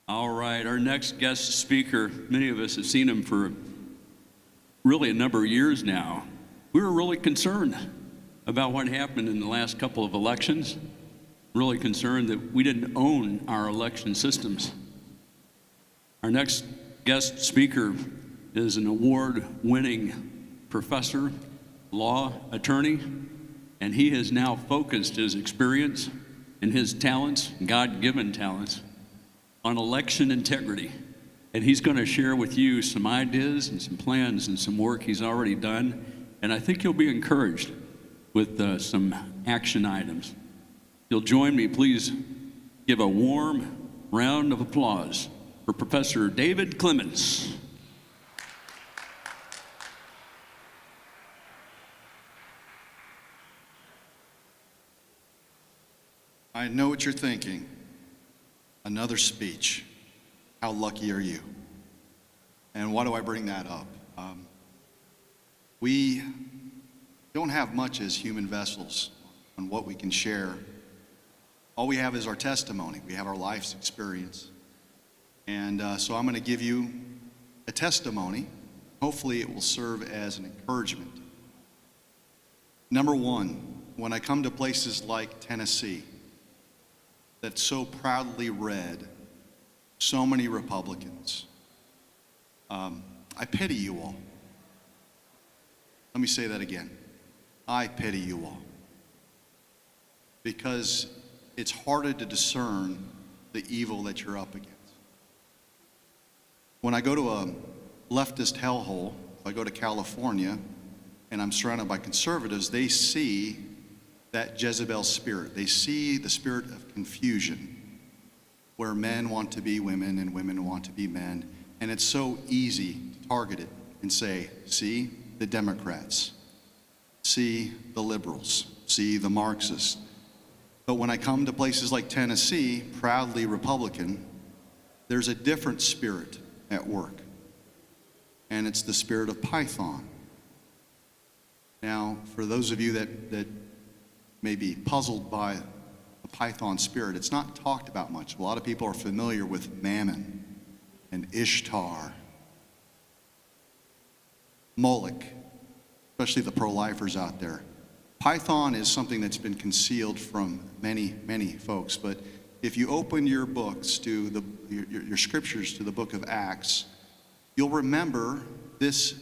All right, our next guest speaker, many of us have seen him for really a number of years now. We were really concerned about what happened in the last couple of elections, really concerned that we didn't own our election systems. Our next guest speaker is an award-winning professor, law attorney, and he has now focused his experience and his talents, God-given talents, on election integrity. And he's going to share with you some ideas and some plans and some work he's already done. And I think you'll be encouraged with some action items. If you'll join me, please give a warm round of applause for Professor David Clements. I know what you're thinking. Another speech. How lucky are you? And why do I bring that up? We don't have much as human vessels on what we can share. All we have is our testimony. We have our life's experience. And so I'm going to give you a testimony. Hopefully it will serve as an encouragement. Number one, when I come to places like Tennessee, that so proudly read so many Republicans, I pity you all. Let me say that again. I pity you all. Because it's harder to discern the evil that you're up against. When I go to a leftist hellhole, if I go to California and I'm surrounded by conservatives, they see that Jezebel spirit. They see the spirit of confusion, where men want to be women and women want to be men. And it's so easy to target it and say, see the Democrats, see the liberals, see the Marxists. But when I come to places like Tennessee, proudly Republican, there's a different spirit at work. And it's the spirit of Python. Now, for those of you that may be puzzled by the Python spirit, it's not talked about much. A lot of people are familiar with Mammon and Ishtar, Moloch, especially the pro-lifers out there. Python is something that's been concealed from many, many folks, but if you open your books to your scriptures to the book of Acts, you'll remember this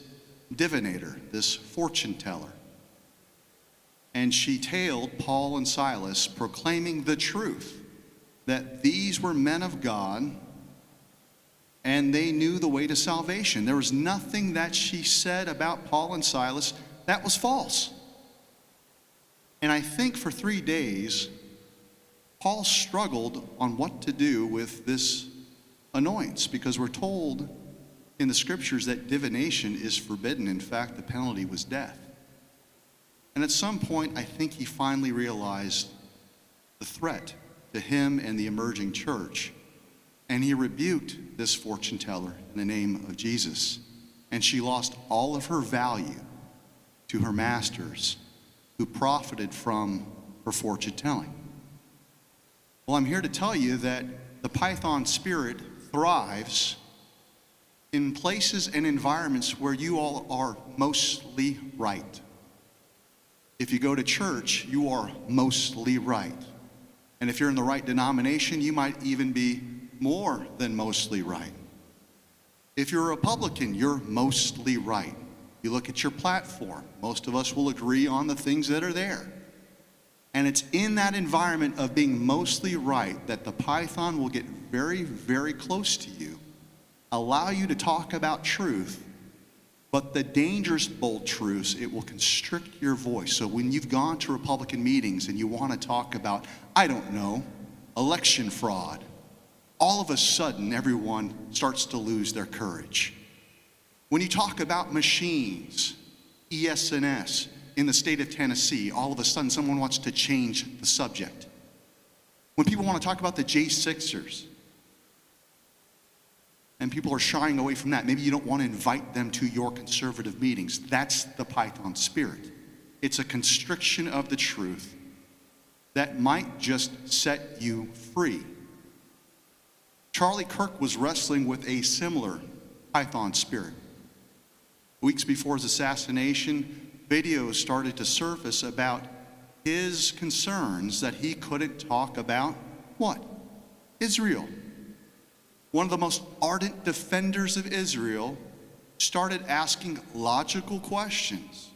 divinator, this fortune teller. And she tailed Paul and Silas, proclaiming the truth, that these were men of God, and they knew the way to salvation. There was nothing that she said about Paul and Silas that was false. And I think for 3 days, Paul struggled on what to do with this annoyance, because we're told in the scriptures that divination is forbidden. In fact, the penalty was death. And at some point, I think he finally realized the threat to him and the emerging church. And he rebuked this fortune teller in the name of Jesus. And she lost all of her value to her masters, who profited from her fortune telling. Well, I'm here to tell you that the Python spirit thrives in places and environments where you all are mostly right. If you go to church, you are mostly right. And if you're in the right denomination, you might even be more than mostly right. If you're a Republican, you're mostly right. You look at your platform, most of us will agree on the things that are there. And it's in that environment of being mostly right that the Python will get very, very close to you, allow you to talk about truth, but the dangerous, bold truths, it will constrict your voice. So when you've gone to Republican meetings and you want to talk about, I don't know, election fraud, all of a sudden everyone starts to lose their courage. When you talk about machines, ES&S, in the state of Tennessee, all of a sudden someone wants to change the subject. When people want to talk about the J6ers, and people are shying away from that, maybe you don't want to invite them to your conservative meetings. That's the Python spirit. It's a constriction of the truth that might just set you free. Charlie Kirk was wrestling with a similar python spirit. Weeks before his assassination, videos started to surface about his concerns that he couldn't talk about what? Israel. One of the most ardent defenders of Israel started asking logical questions,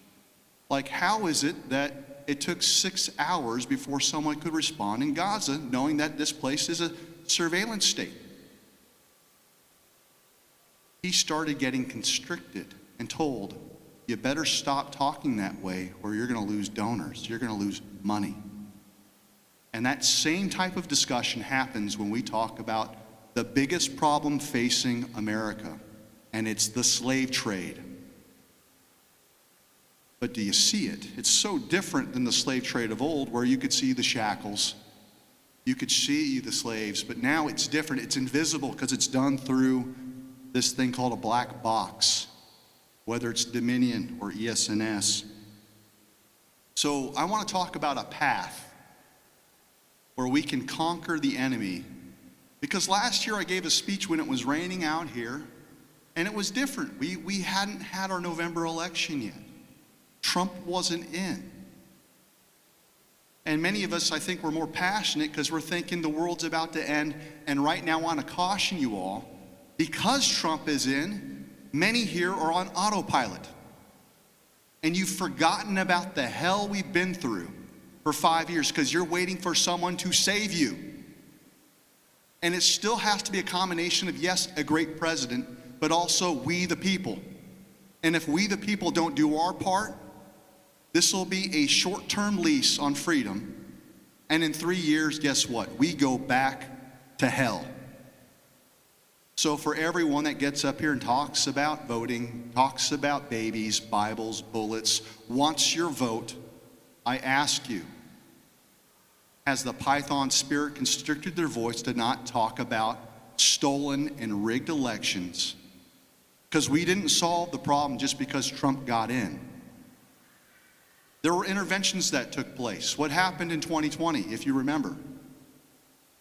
like how is it that it took 6 hours before someone could respond in Gaza, knowing that this place is a surveillance state? He started getting constricted and told, you better stop talking that way or you're going to lose donors, you're going to lose money. And that same type of discussion happens when we talk about the biggest problem facing America, and it's the slave trade. But do you see it? It's so different than the slave trade of old, where you could see the shackles, you could see the slaves, but now it's different. It's invisible because it's done through this thing called a black box, whether it's Dominion or ES&S. So I want to talk about a path where we can conquer the enemy. Because last year I gave a speech when it was raining out here, and it was different. We hadn't had our November election yet. Trump wasn't in. And many of us, I think, were more passionate because we're thinking the world's about to end. And right now I want to caution you all, because Trump is in, many here are on autopilot. And you've forgotten about the hell we've been through for 5 years because you're waiting for someone to save you. And it still has to be a combination of, yes, a great president, but also we the people. And if we the people don't do our part, this will be a short-term lease on freedom. And in 3 years, guess what? We go back to hell. So for everyone that gets up here and talks about voting, talks about babies, Bibles, bullets, wants your vote, I ask you, has the Python spirit constricted their voice to not talk about stolen and rigged elections? Because we didn't solve the problem just because Trump got in. There were interventions that took place. What happened in 2020, if you remember?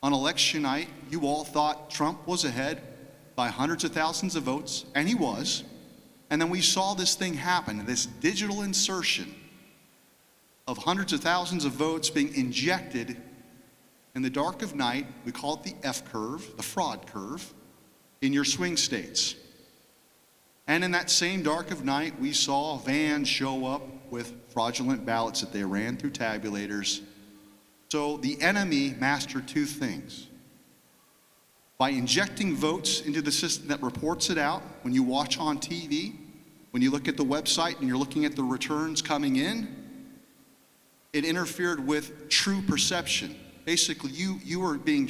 On election night, you all thought Trump was ahead by hundreds of thousands of votes, and he was. And then we saw this thing happen, this digital insertion of hundreds of thousands of votes being injected in the dark of night. We call it the F curve, the fraud curve, in your swing states. And in that same dark of night, we saw vans show up with fraudulent ballots that they ran through tabulators. So the enemy mastered two things. By injecting votes into the system that reports it out, when you watch on TV, when you look at the website and you're looking at the returns coming in, it interfered with true perception. Basically, you were being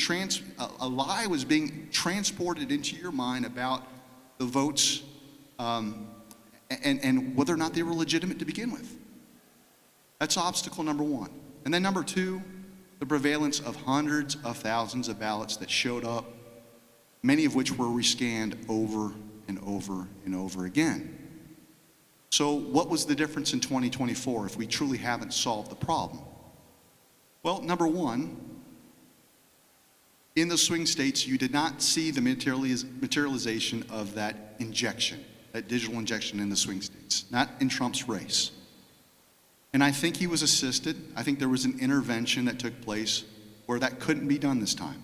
a lie was being transported into your mind about the votes and whether or not they were legitimate to begin with. That's obstacle number one. And then number two, the prevalence of hundreds of thousands of ballots that showed up, many of which were rescanned over and over and over again. So what was the difference in 2024 if we truly haven't solved the problem? Well, number one, in the swing states, you did not see the materialization of that injection, that digital injection in the swing states, not in Trump's race. And I think he was assisted. I think there was an intervention that took place where that couldn't be done this time.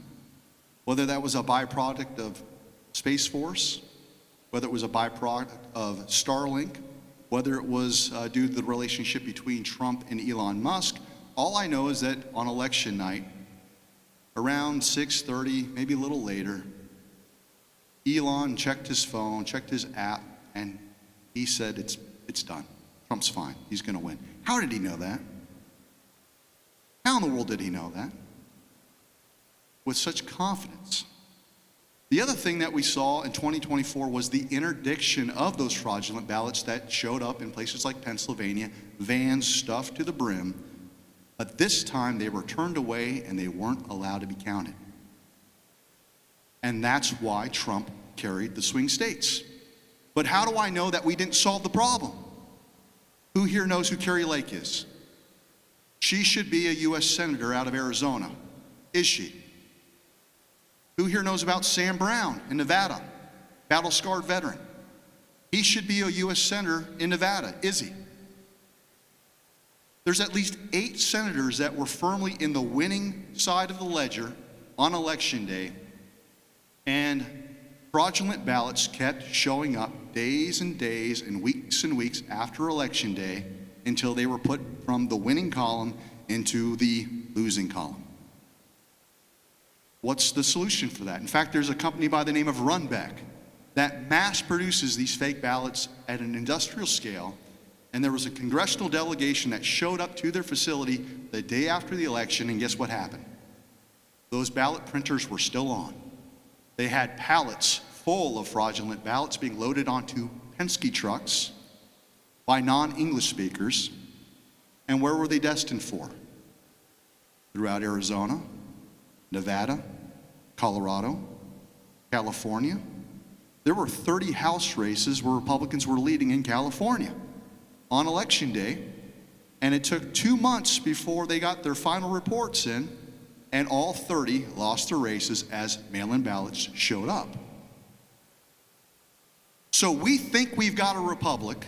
Whether that was a byproduct of Space Force, whether it was a byproduct of Starlink, whether it was due to the relationship between Trump and Elon Musk, all I know is that on election night, around 6:30, maybe a little later, Elon checked his phone, checked his app, and he said it's done. Trump's fine. He's going to win. How did he know that? How in the world did he know that? With such confidence. The other thing that we saw in 2024 was the interdiction of those fraudulent ballots that showed up in places like Pennsylvania, vans stuffed to the brim. But this time they were turned away and they weren't allowed to be counted. And that's why Trump carried the swing states. But how do I know that we didn't solve the problem? Who here knows who Carrie Lake is? She should be a U.S. Senator out of Arizona. Is she? Who here knows about Sam Brown in Nevada? Battle-scarred veteran. He should be a U.S. Senator in Nevada. Is he? There's at least 8 senators that were firmly in the winning side of the ledger on Election Day, and fraudulent ballots kept showing up days and days and weeks after Election Day until they were put from the winning column into the losing column. What's the solution for that? In fact, there's a company by the name of Runback that mass produces these fake ballots at an industrial scale, and there was a congressional delegation that showed up to their facility the day after the election, and guess what happened? Those ballot printers were still on. They had pallets full of fraudulent ballots being loaded onto Penske trucks by non-English speakers. And where were they destined for? Throughout Arizona, Nevada, Colorado, California. There were 30 House races where Republicans were leading in California on Election Day, and it took 2 months before they got their final reports in, and all 30 lost their races as mail-in ballots showed up. So we think we've got a republic.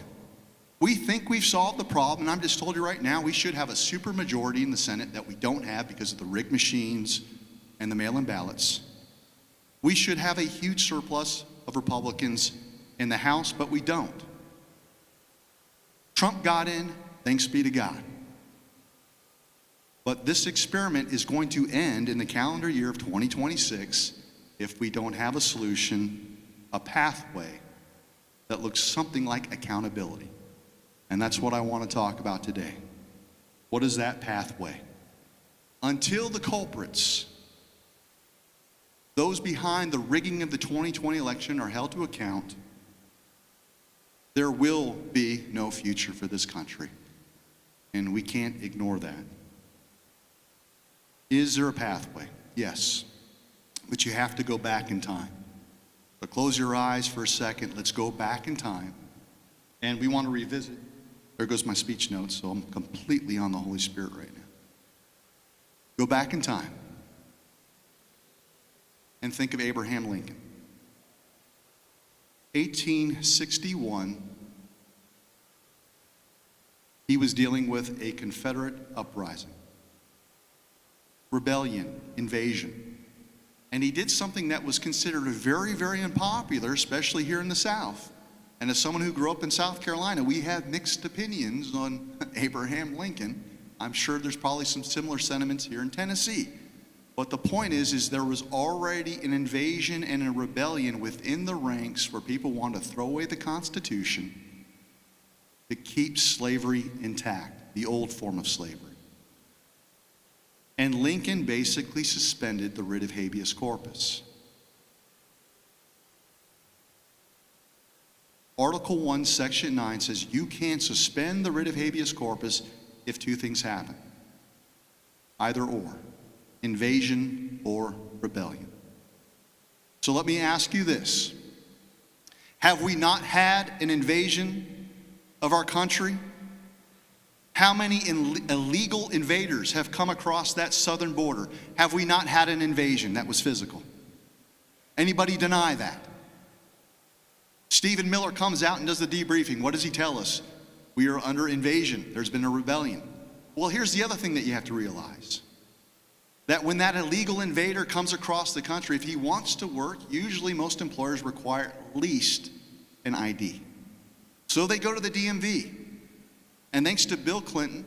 We think we've solved the problem, and I'm just told you right now, we should have a supermajority in the Senate that we don't have because of the rigged machines and the mail-in ballots. We should have a huge surplus of Republicans in the House, but we don't. Trump got in, thanks be to God. But this experiment is going to end in the calendar year of 2026 if we don't have a solution, a pathway that looks something like accountability. And that's what I want to talk about today. What is that pathway? Until the culprits, those behind the rigging of the 2020 election, are held to account, there will be no future for this country. And we can't ignore that. Is there a pathway? Yes. But you have to go back in time. But close your eyes for a second. Let's go back in time. And we want to revisit. There goes my speech notes, so I'm completely on the Holy Spirit right now. Go back in time and think of Abraham Lincoln. 1861, he was dealing with a Confederate uprising, rebellion, invasion. And he did something that was considered very, very unpopular, especially here in the South. And as someone who grew up in South Carolina, we have mixed opinions on Abraham Lincoln. I'm sure there's probably some similar sentiments here in Tennessee. But the point is there was already an invasion and a rebellion within the ranks where people wanted to throw away the Constitution to keep slavery intact, the old form of slavery. And Lincoln basically suspended the writ of habeas corpus. Article 1, Section 9 says you can suspend the writ of habeas corpus if 2 things happen. Either or. Invasion or rebellion. So let me ask you this. Have we not had an invasion of our country? How many illegal invaders have come across that southern border? Have we not had an invasion that was physical? Anybody deny that? Stephen Miller comes out and does the debriefing. What does he tell us? We are under invasion. There's been a rebellion. Well, here's the other thing that you have to realize. That when that illegal invader comes across the country, if he wants to work, usually most employers require at least an ID. So they go to the DMV. And thanks to Bill Clinton,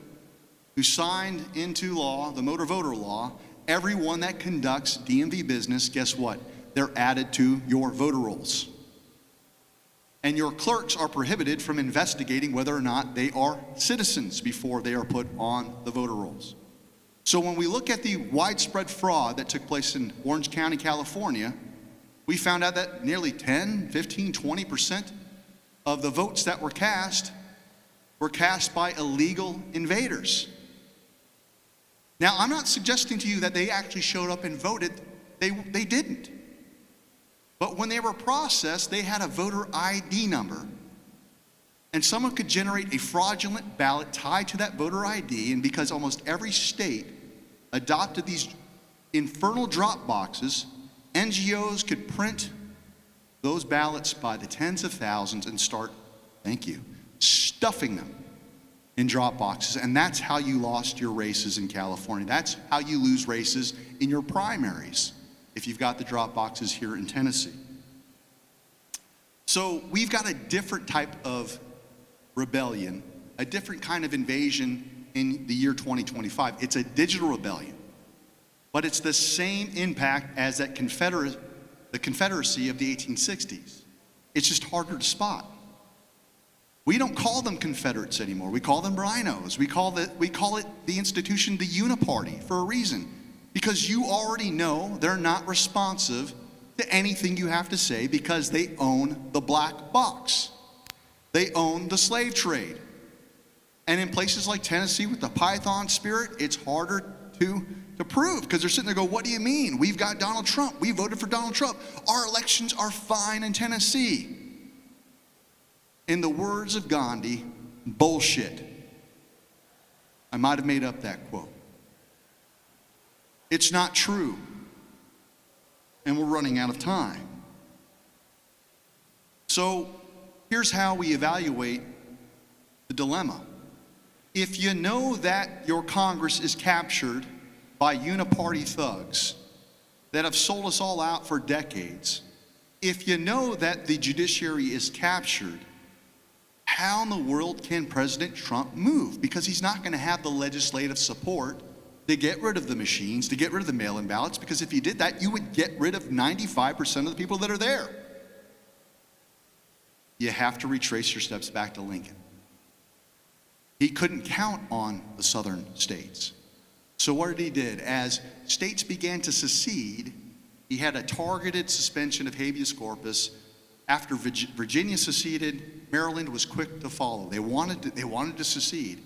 who signed into law the motor voter law, everyone that conducts DMV business, guess what? They're added to your voter rolls. And your clerks are prohibited from investigating whether or not they are citizens before they are put on the voter rolls. So when we look at the widespread fraud that took place in Orange County, California, we found out that nearly 10, 15, 20% of the votes that were cast by illegal invaders. Now, I'm not suggesting to you that they actually showed up and voted. They didn't. But when they were processed, they had a voter ID number. And someone could generate a fraudulent ballot tied to that voter ID, and because almost every state adopted these infernal drop boxes, NGOs could print those ballots by the tens of thousands and start, thank you, stuffing them in drop boxes. And that's how you lost your races in California. That's how you lose races in your primaries if you've got the drop boxes here in Tennessee. So we've got a different type of rebellion, a different kind of invasion in the year 2025. It's a digital rebellion, but it's the same impact as that the Confederacy of the 1860s. It's just harder to spot. We don't call them Confederates anymore. We call them rhinos. We call it the institution the Uniparty for a reason, because you already know they're not responsive to anything you have to say because they own the black box. They own the slave trade. And in places like Tennessee with the Python spirit, it's harder to prove, because they're sitting there going, what do you mean? We've got Donald Trump. We voted for Donald Trump. Our elections are fine in Tennessee. In the words of Gandhi, bullshit. I might have made up that quote. It's not true. And we're running out of time. So here's how we evaluate the dilemma. If you know that your Congress is captured by uniparty thugs that have sold us all out for decades, if you know that the judiciary is captured, how in the world can President Trump move? Because he's not going to have the legislative support to get rid of the machines, to get rid of the mail-in ballots, because if you did that, you would get rid of 95% of the people that are there. You have to retrace your steps back to Lincoln. He couldn't count on the southern states. So what he did, as states began to secede, he had a targeted suspension of habeas corpus. After Virginia seceded, Maryland was quick to follow. They wanted to secede.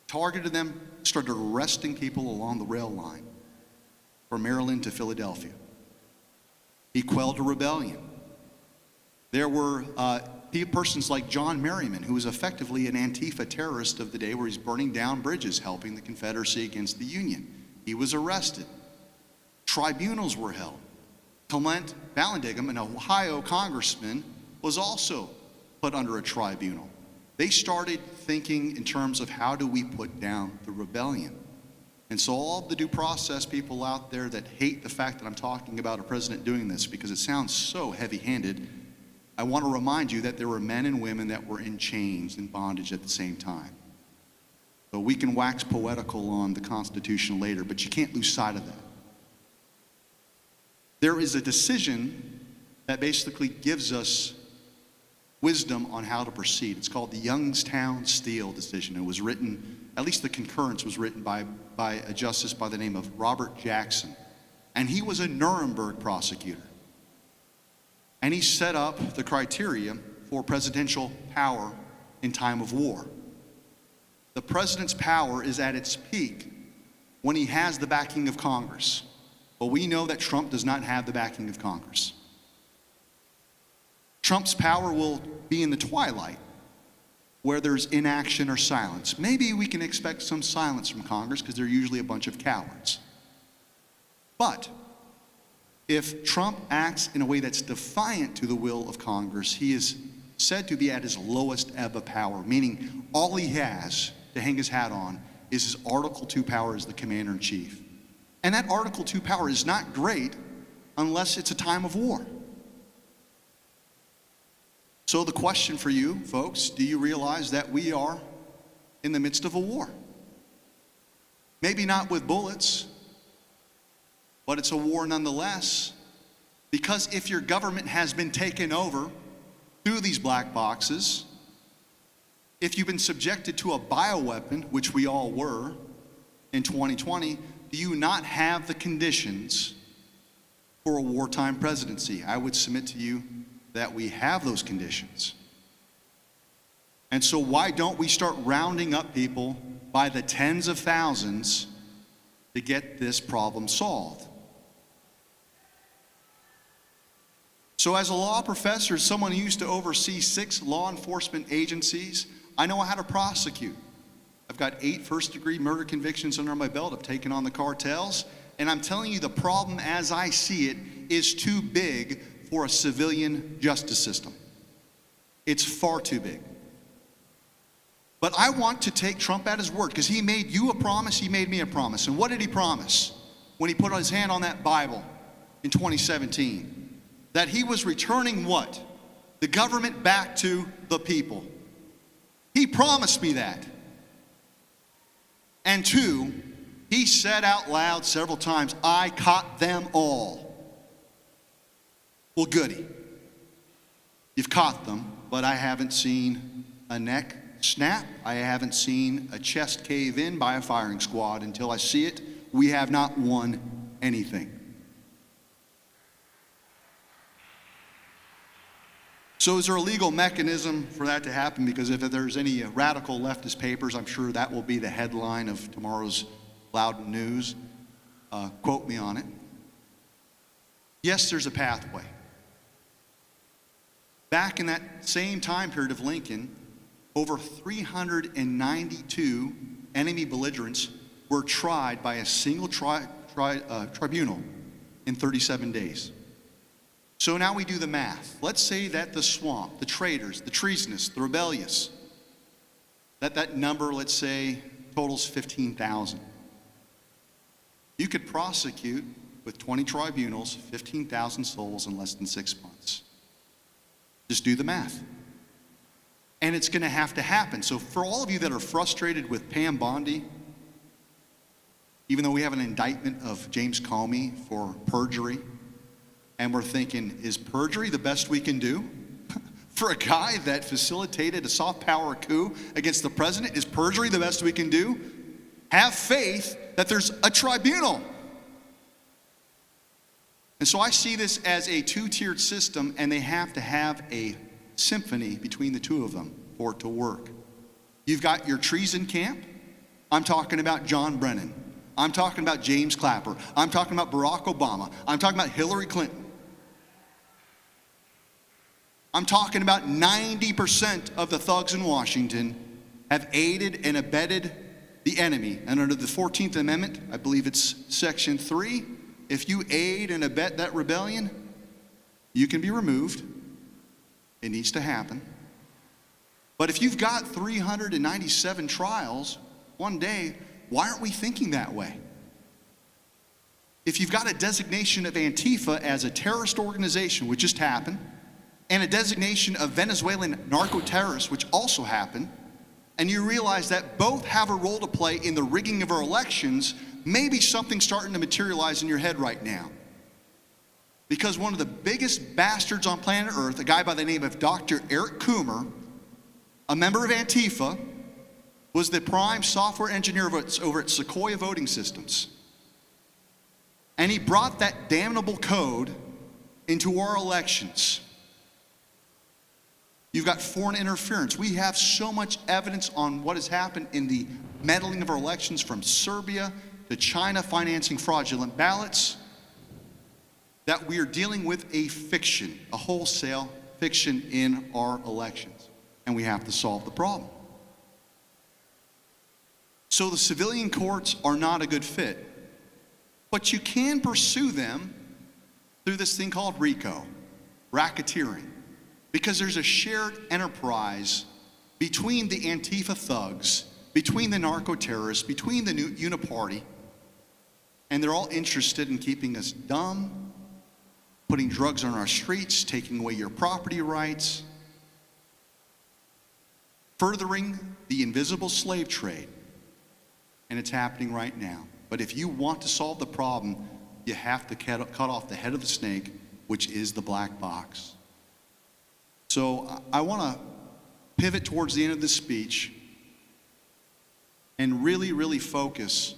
Targeted them, started arresting people along the rail line from Maryland to Philadelphia. He quelled a rebellion. There were persons like John Merriman, who was effectively an Antifa terrorist of the day, where he's burning down bridges, helping the Confederacy against the Union. He was arrested. Tribunals were held. Clements, an Ohio congressman, was also put under a tribunal. They started thinking in terms of, how do we put down the rebellion? And so all the due process people out there that hate the fact that I'm talking about a president doing this because it sounds so heavy-handed, I want to remind you that there were men and women that were in chains and bondage at the same time. So we can wax poetical on the Constitution later, but you can't lose sight of that. There is a decision that basically gives us wisdom on how to proceed. It's called the Youngstown Steel decision. It was written, at least the concurrence was written by a justice by the name of Robert Jackson. And he was a Nuremberg prosecutor. And he set up the criteria for presidential power in time of war. The president's power is at its peak when he has the backing of Congress. But we know that Trump does not have the backing of Congress. Trump's power will be in the twilight, where there's inaction or silence. Maybe we can expect some silence from Congress because they're usually a bunch of cowards. But if Trump acts in a way that's defiant to the will of Congress, he is said to be at his lowest ebb of power, meaning all he has to hang his hat on is his Article II power as the commander-in-chief. And that Article II power is not great unless it's a time of war. So the question for you, folks, do you realize that we are in the midst of a war? Maybe not with bullets, but it's a war nonetheless. Because if your government has been taken over through these black boxes, if you've been subjected to a bioweapon, which we all were in 2020, do you not have the conditions for a wartime presidency? I would submit to you that we have those conditions. And so why don't we start rounding up people by the tens of thousands to get this problem solved? So as a law professor, someone who used to oversee 6 law enforcement agencies, I know how to prosecute. I've got 8 first-degree murder convictions under my belt. I've taken on the cartels. And I'm telling you, the problem as I see it is too big for a civilian justice system. It's far too big. But I want to take Trump at his word, because he made you a promise, he made me a promise. And what did he promise when he put his hand on that Bible in 2017? That he was returning what? The government back to the people. He promised me that. And two, he said out loud several times, I caught them all. Well, goody. You've caught them, but I haven't seen a neck snap. I haven't seen a chest cave in by a firing squad. Until I see it, we have not won anything. So is there a legal mechanism for that to happen? Because if there's any radical leftist papers, I'm sure that will be the headline of tomorrow's Loud News. Quote me on it. Yes, there's a pathway. Back in that same time period of Lincoln, over 392 enemy belligerents were tried by a single tribunal in 37 days. So now we do the math. Let's say that the swamp, the traitors, the treasonous, the rebellious, that number, let's say, totals 15,000. You could prosecute with 20 tribunals, 15,000 souls in less than 6 months. Just do the math. And it's going to happen. So for all of you that are frustrated with Pam Bondi, even though we have an indictment of James Comey for perjury, and we're thinking, is perjury the best we can do? For a guy that facilitated a soft power coup against the president, is perjury the best we can do? Have faith that there's a tribunal. And so I see this as a two-tiered system, and they have to have a symphony between the two of them for it to work. You've got your treason camp. I'm talking about John Brennan. I'm talking about James Clapper. I'm talking about Barack Obama. I'm talking about Hillary Clinton. I'm talking about 90% of the thugs in Washington have aided and abetted the enemy. And under the 14th Amendment, I believe it's Section 3, if you aid and abet that rebellion, you can be removed. It needs to happen. But if you've got 397 trials one day, why aren't we thinking that way? If you've got a designation of Antifa as a terrorist organization, which just happened, and a designation of Venezuelan narco-terrorists, which also happened, and you realize that both have a role to play in the rigging of our elections, maybe something's starting to materialize in your head right now. Because one of the biggest bastards on planet Earth, a guy by the name of Dr. Eric Coomer, a member of Antifa, was the prime software engineer over at Sequoia Voting Systems. And he brought that damnable code into our elections. You've got foreign interference. We have so much evidence on what has happened in the meddling of our elections, from Serbia to China financing fraudulent ballots, that we are dealing with a fiction, a wholesale fiction in our elections. And we have to solve the problem. So the civilian courts are not a good fit. But you can pursue them through this thing called RICO, racketeering. Because there's a shared enterprise between the Antifa thugs, between the narco-terrorists, between the uniparty, and they're all interested in keeping us dumb, putting drugs on our streets, taking away your property rights, furthering the invisible slave trade. And it's happening right now. But if you want to solve the problem, you have to cut off the head of the snake, which is the black box. So I want to pivot towards the end of this speech and really, really focus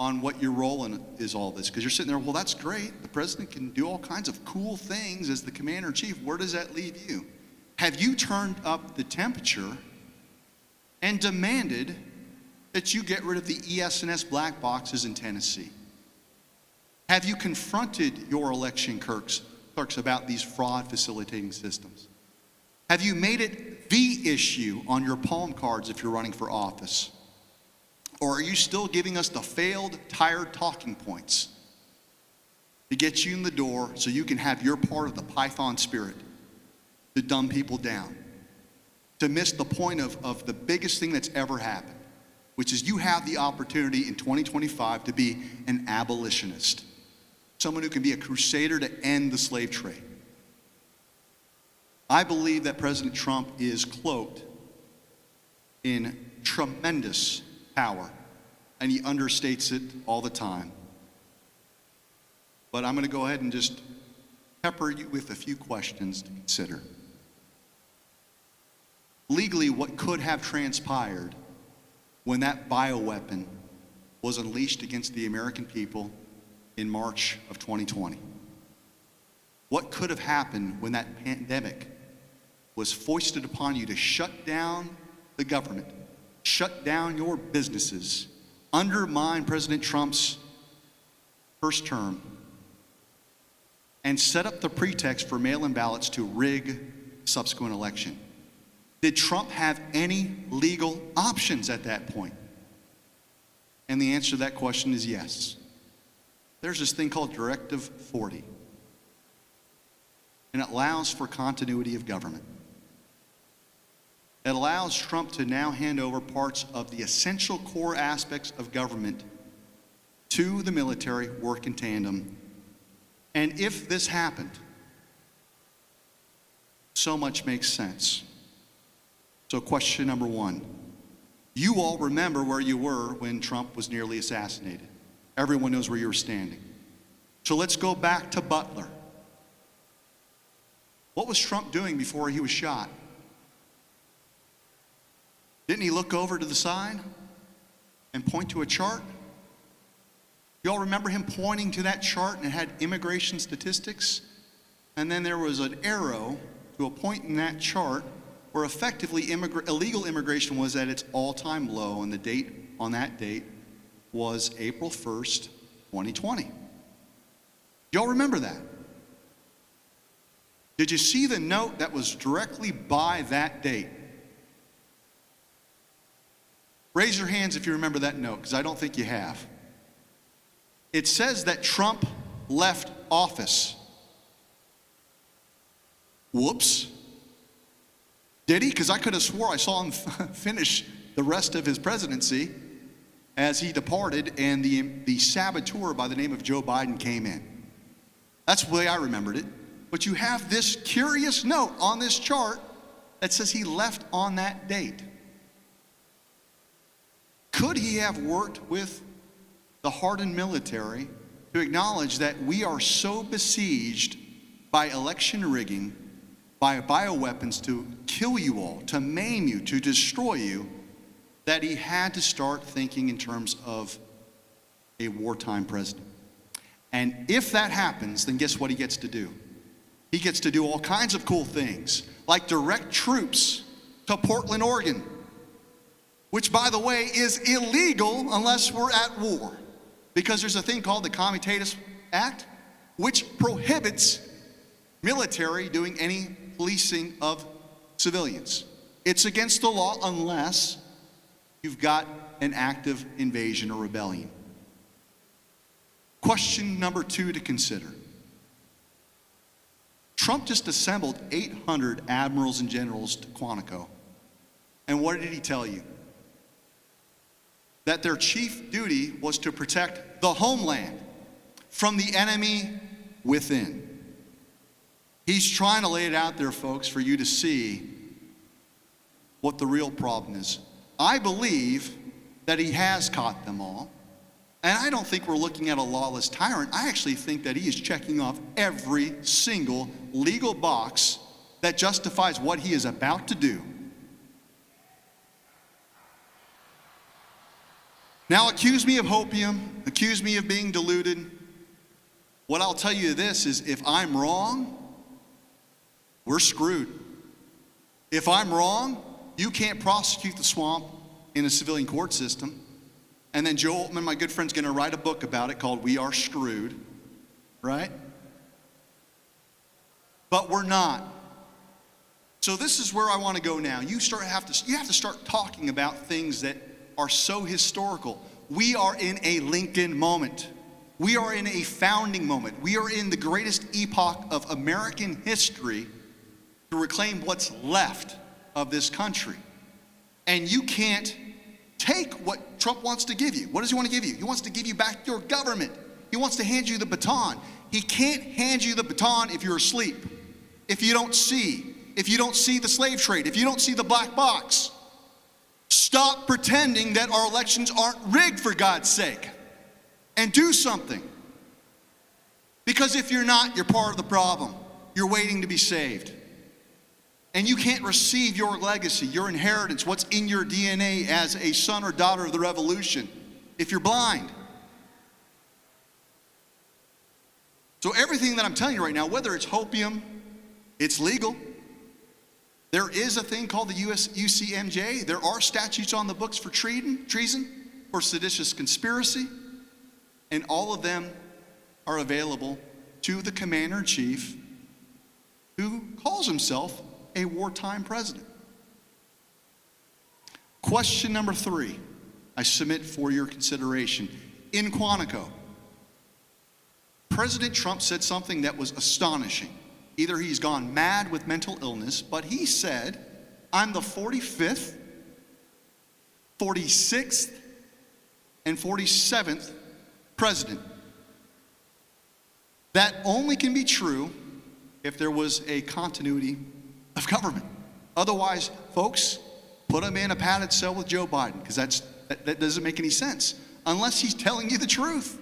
on what your role in is all this. Because you're sitting there, well, that's great. The president can do all kinds of cool things as the commander-in-chief. Where does that leave you? Have you turned up the temperature and demanded that you get rid of the ES&S black boxes in Tennessee? Have you confronted your election clerks about these fraud facilitating systems? Have you made it the issue on your palm cards if you're running for office? Or are you still giving us the failed, tired talking points? to get you in the door so you can have your part of the Python spirit to dumb people down, to miss the point of the biggest thing that's ever happened, which is you have the opportunity in 2025 to be an abolitionist, someone who can be a crusader to end the slave trade. I believe that President Trump is cloaked in tremendous power, and he understates it all the time. But I'm going to go ahead and just pepper you with a few questions to consider. Legally, what could have transpired when that bioweapon was unleashed against the American people in March of 2020? What could have happened when that pandemic was foisted upon you to shut down the government, shut down your businesses, undermine President Trump's first term, and set up the pretext for mail-in ballots to rig subsequent election? Did Trump have any legal options at that point? And the answer to that question is yes. There's this thing called Directive 40, and it allows for continuity of government. It allows Trump to now hand over parts of the essential core aspects of government to the military, work in tandem. And if this happened, so much makes sense. So question number one, you all remember where you were when Trump was nearly assassinated. Everyone knows where you were standing. So let's go back to Butler. What was Trump doing before he was shot? Didn't he look over to the side and point to a chart? You all remember him pointing to that chart, and it had immigration statistics? And then there was an arrow to a point in that chart where effectively illegal immigration was at its all-time low, and the date on that date was April 1st, 2020. Y'all remember that? Did you see the note that was directly by that date? Raise your hands if you remember that note, because I don't think you have. It says that Trump left office. Whoops. Did he? Because I could have swore I saw him finish the rest of his presidency as he departed, and the saboteur by the name of Joe Biden came in. That's the way I remembered it. But you have this curious note on this chart that says he left on that date. Could he have worked with the hardened military to acknowledge that we are so besieged by election rigging, by bioweapons to kill you all, to maim you, to destroy you, that he had to start thinking in terms of a wartime president? And if that happens, then guess what he gets to do? He gets to do all kinds of cool things, like direct troops to Portland, Oregon, which, by the way, is illegal unless we're at war, because there's a thing called the Comitatus Act, which prohibits military doing any policing of civilians. It's against the law unless you've got an active invasion or rebellion. Question number two to consider. Trump just assembled 800 admirals and generals to Quantico. And what did he tell you? That their chief duty was to protect the homeland from the enemy within. He's trying to lay it out there, folks, for you to see what the real problem is. I believe that he has caught them all. And I don't think we're looking at a lawless tyrant. I actually think that he is checking off every single legal box that justifies what he is about to do. Now, accuse me of hopium, accuse me of being deluded. What I'll tell you this is, if I'm wrong, we're screwed. If I'm wrong, you can't prosecute the swamp in a civilian court system. And then Joe Altman, my good friend, is going to write a book about it called We Are Screwed, right? But we're not. So this is where I want to go now. You have to start talking about things that are so historical. We are in a Lincoln moment. We are in a founding moment. We are in the greatest epoch of American history to reclaim what's left of this country. And you can't take what Trump wants to give you. What does he want to give you? He wants to give you back your government. He wants to hand you the baton. He can't hand you the baton if you're asleep, if you don't see the slave trade, if you don't see the black box. Stop pretending that our elections aren't rigged, for God's sake, and do something. Because if you're not, you're part of the problem. You're waiting to be saved. And you can't receive your legacy, your inheritance, what's in your DNA as a son or daughter of the revolution, if you're blind. So everything that I'm telling you right now, whether it's hopium, it's legal. There is a thing called the UCMJ. There are statutes on the books for treason, for seditious conspiracy, and all of them are available to the commander-in-chief who calls himself a wartime president. Question number 3, I submit for your consideration. In Quantico, President Trump said something that was astonishing. Either he's gone mad with mental illness, but he said, I'm the 45th, 46th, and 47th president. That only can be true if there was a continuity of government. Otherwise, folks, put him in a padded cell with Joe Biden, because that doesn't make any sense, unless he's telling you the truth.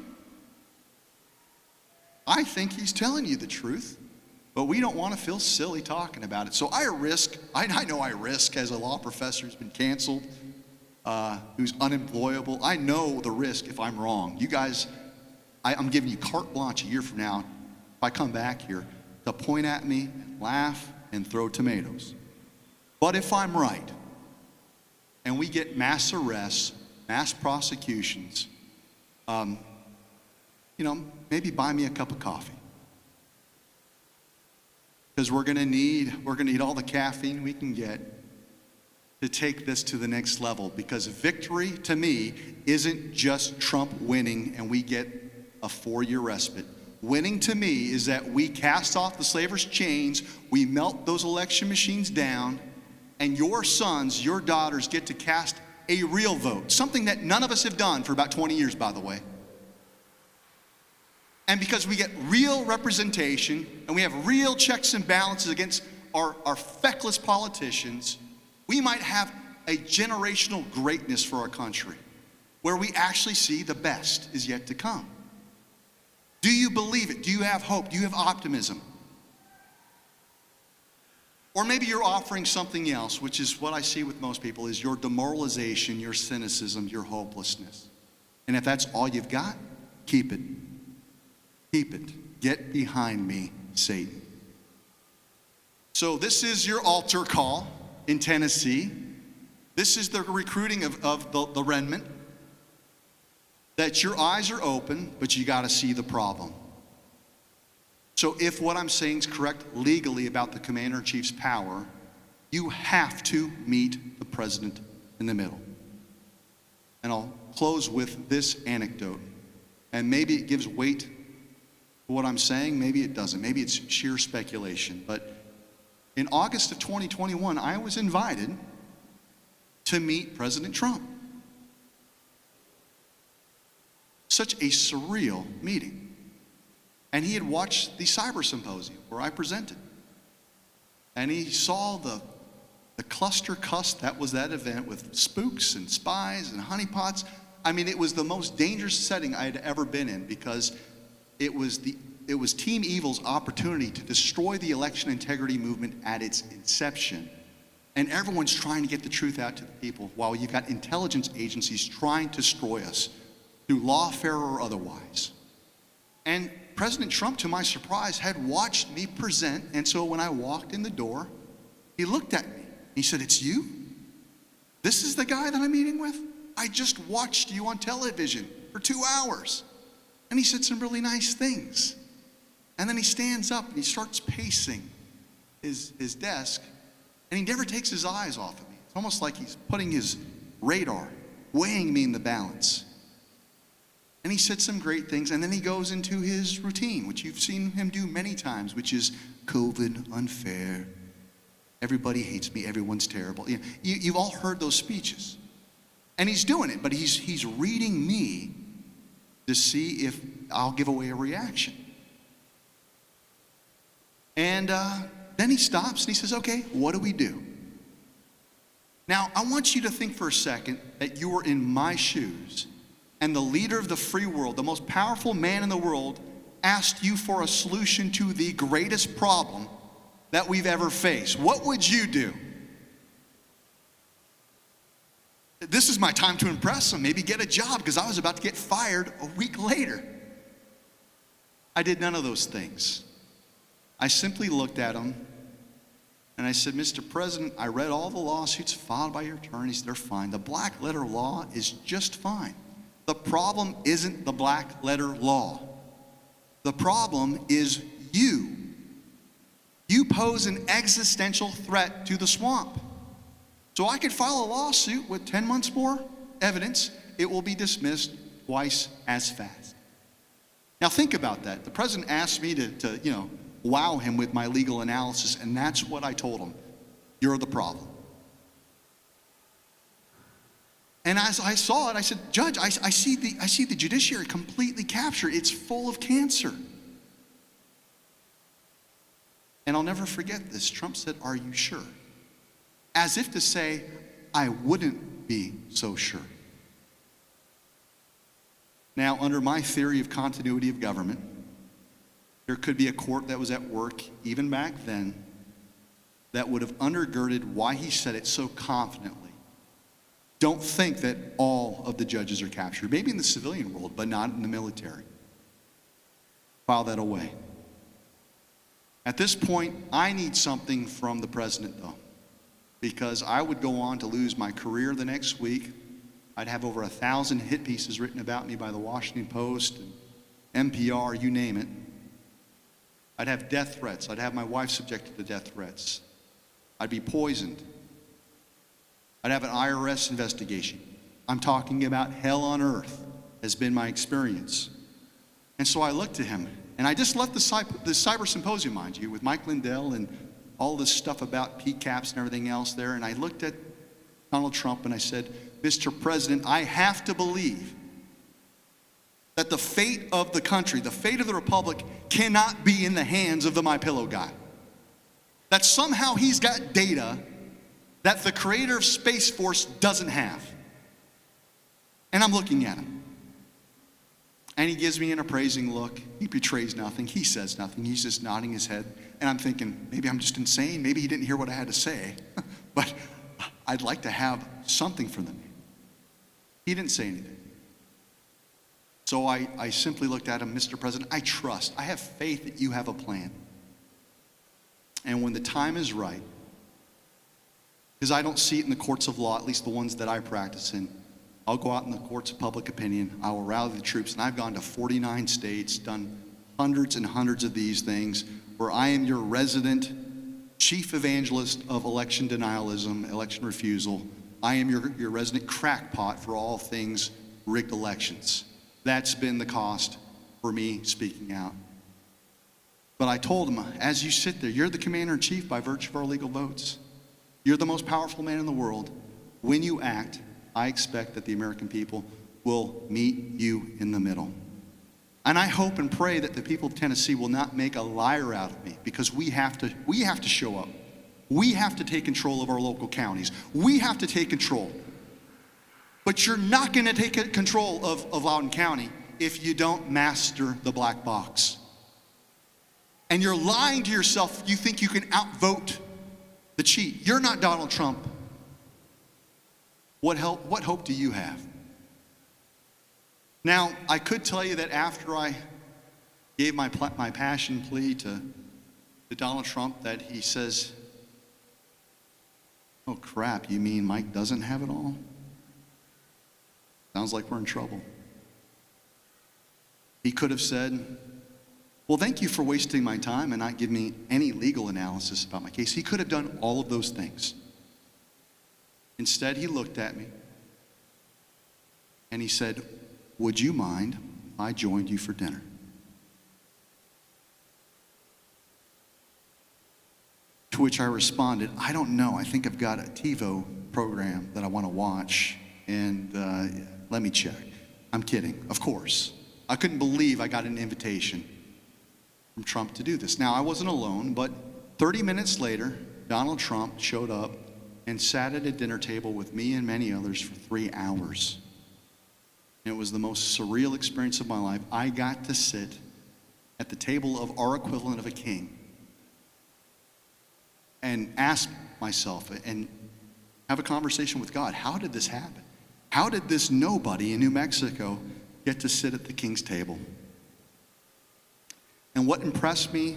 I think he's telling you the truth, but we don't want to feel silly talking about it. So I know I risk as a law professor who's been canceled, who's unemployable. I know the risk if I'm wrong. You guys, I'm giving you carte blanche a year from now, if I come back here, to point at me, and laugh, and throw tomatoes. But if I'm right, and we get mass arrests, mass prosecutions, maybe buy me a cup of coffee. Because we're gonna need all the caffeine we can get to take this to the next level. Because victory, to me, isn't just Trump winning and we get a 4-year respite. Winning to me is that we cast off the slavers' chains, we melt those election machines down, and your sons, your daughters get to cast a real vote. Something that none of us have done for about 20 years, by the way. And because we get real representation and we have real checks and balances against our feckless politicians, we might have a generational greatness for our country where we actually see the best is yet to come. Do you believe it? Do you have hope? Do you have optimism? Or maybe you're offering something else, which is what I see with most people, is your demoralization, your cynicism, your hopelessness. And if that's all you've got, keep it. Keep it. Get behind me, Satan. So this is your altar call in Tennessee. This is the recruiting of the remnant. That your eyes are open, but you got to see the problem. So if what I'm saying is correct legally about the commander-in-chief's power, you have to meet the president in the middle. And I'll close with this anecdote. And maybe it gives weight to what I'm saying, maybe it doesn't. Maybe it's sheer speculation. But in August of 2021, I was invited to meet President Trump. Such a surreal meeting. And he had watched the cyber symposium where I presented. And he saw the cluster cuss that was that event with spooks and spies and honeypots. I mean, it was the most dangerous setting I had ever been in, because it was Team Evil's opportunity to destroy the election integrity movement at its inception. And everyone's trying to get the truth out to the people while you've got intelligence agencies trying to destroy us through lawfare or otherwise. And President Trump, to my surprise, had watched me present, and so when I walked in the door, he looked at me. He said, "It's you? This is the guy that I'm meeting with? I just watched you on television for 2 hours." And he said some really nice things. And then he stands up and he starts pacing his desk, and he never takes his eyes off of me. It's almost like he's putting his radar, weighing me in the balance. And he said some great things, and then he goes into his routine, which you've seen him do many times, which is COVID, unfair, everybody hates me, everyone's terrible. You've all heard those speeches. And he's doing it, but he's reading me to see if I'll give away a reaction. And then he stops and he says, okay, what do we do? Now, I want you to think for a second that you were in my shoes and the leader of the free world, the most powerful man in the world, asked you for a solution to the greatest problem that we've ever faced. What would you do? This is my time to impress him, maybe get a job, because I was about to get fired a week later. I did none of those things. I simply looked at him and I said, Mr. President, I read all the lawsuits filed by your attorneys. They're fine. The black letter law is just fine. The problem isn't the black letter law. The problem is you. You pose an existential threat to the swamp. So I could file a lawsuit with 10 months more evidence. It will be dismissed twice as fast. Now think about that. The president asked me to wow him with my legal analysis, and that's what I told him. You're the problem. And as I saw it, I said, Judge, I see the judiciary completely captured. It's full of cancer. And I'll never forget this. Trump said, are you sure? As if to say, I wouldn't be so sure. Now, under my theory of continuity of government, there could be a court that was at work, even back then, that would have undergirded why he said it so confidently. Don't think that all of the judges are captured. Maybe in the civilian world, but not in the military. File that away. At this point, I need something from the president, though, because I would go on to lose my career the next week. I'd have over 1,000 hit pieces written about me by the Washington Post, and NPR, you name it. I'd have death threats. I'd have my wife subjected to death threats. I'd be poisoned. I'd have an IRS investigation. I'm talking about hell on earth has been my experience. And so I looked to him, and I just left the cyber symposium, mind you, with Mike Lindell and all this stuff about PCAPs and everything else there, and I looked at Donald Trump and I said, Mr. President, I have to believe that the fate of the country, the fate of the republic, cannot be in the hands of the My Pillow guy. That somehow he's got data that the creator of Space Force doesn't have. And I'm looking at him. And he gives me an appraising look. He betrays nothing. He says nothing. He's just nodding his head. And I'm thinking, maybe I'm just insane. Maybe he didn't hear what I had to say. But I'd like to have something from them. He didn't say anything. So I simply looked at him, Mr. President, I have faith that you have a plan. And when the time is right, because I don't see it in the courts of law, at least the ones that I practice in, I'll go out in the courts of public opinion, I will rally the troops, and I've gone to 49 states, done hundreds and hundreds of these things, where I am your resident chief evangelist of election denialism, election refusal. I am your resident crackpot for all things rigged elections. That's been the cost for me speaking out. But I told him, as you sit there, you're the commander-in-chief by virtue of our legal votes. You're the most powerful man in the world. When you act, I expect that the American people will meet you in the middle. And I hope and pray that the people of Tennessee will not make a liar out of me, because we have to show up. We have to take control of our local counties. We have to take control. But you're not going to take control of Loudoun County if you don't master the black box. And you're lying to yourself. You think you can outvote the cheat. You're not Donald Trump. What hope do you have? Now, I could tell you that after I gave my passion plea to Donald Trump, that he says, oh crap, you mean Mike doesn't have it all? Sounds like we're in trouble. He could have said, well, thank you for wasting my time and not giving me any legal analysis about my case. He could have done all of those things. Instead, he looked at me and he said, would you mind if I joined you for dinner? To which I responded, I don't know. I think I've got a TiVo program that I want to watch, and let me check. I'm kidding, of course. I couldn't believe I got an invitation from Trump to do this. Now, I wasn't alone, but 30 minutes later, Donald Trump showed up and sat at a dinner table with me and many others for 3 hours. And it was the most surreal experience of my life. I got to sit at the table of our equivalent of a king and ask myself and have a conversation with God. How did this happen? How did this nobody in New Mexico get to sit at the king's table? And what impressed me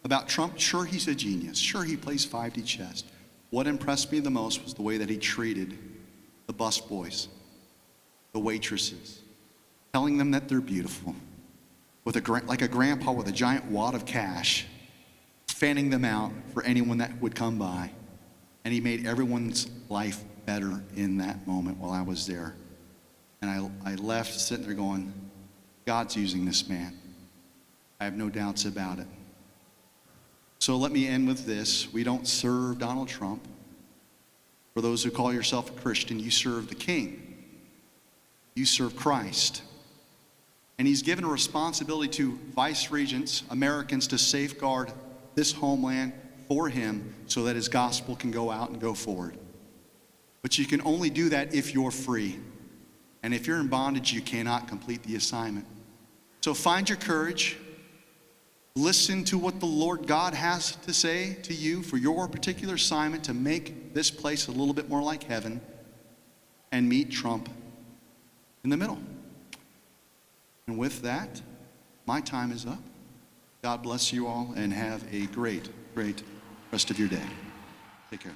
about Trump, sure, he's a genius. Sure, he plays 5D chess. What impressed me the most was the way that he treated the busboys, the waitresses, telling them that they're beautiful, with like a grandpa with a giant wad of cash, fanning them out for anyone that would come by. And he made everyone's life better in that moment while I was there. And I left sitting there going, God's using this man. I have no doubts about it. So let me end with this. We don't serve Donald Trump. For those who call yourself a Christian, you serve the King. You serve Christ. And he's given a responsibility to vice regents, Americans, to safeguard this homeland for him so that his gospel can go out and go forward. But you can only do that if you're free. And if you're in bondage, you cannot complete the assignment. So find your courage. Listen to what the Lord God has to say to you for your particular assignment to make this place a little bit more like heaven, and meet Trump in the middle. And with that, my time is up. God bless you all, and have a great, great rest of your day. Take care.